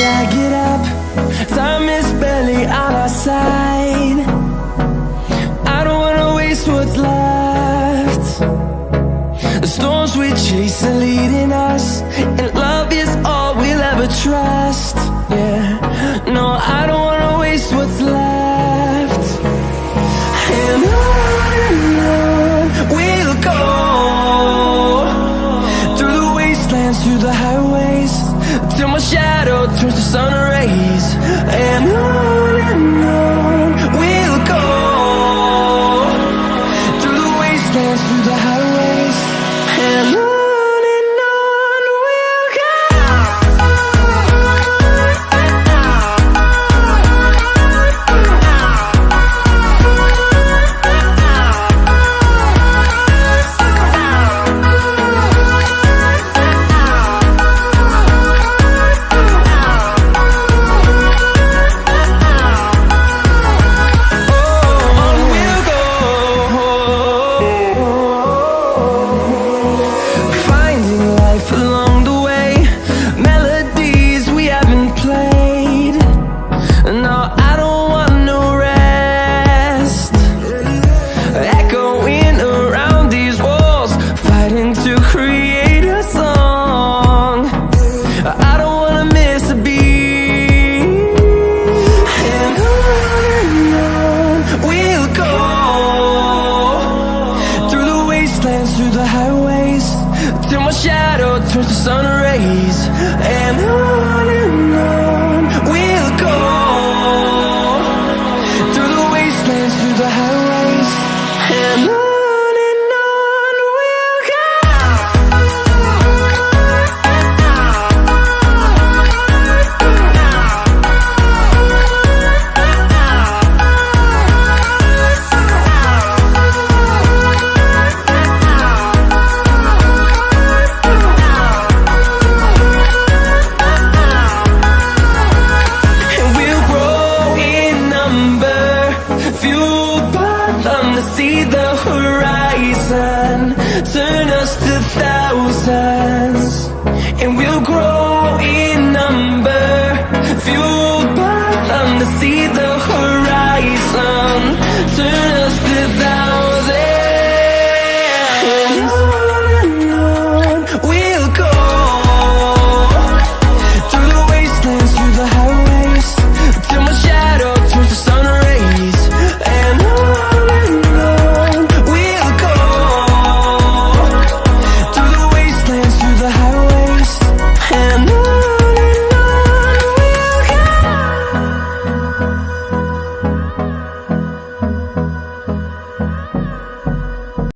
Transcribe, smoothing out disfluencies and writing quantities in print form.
I get up, time is barely on our side. I don't wanna waste what's left. The storms we chase are leading us, and love is all we'll ever trust. Yeah, no, I don't wanna waste what's left. And on we'll go, through the wastelands, through the highways, till my shadow turns to sun rays. And on we'll go, through the wastelands, through the highways, and on we'll go. Through the highways, till my shadow turns to sun rays. And on we'll go, through the wastelands, through the highways, and on we'll go. See the horizon, turn us to thousands, and we'll grow in number, fueled by them to see the horizon.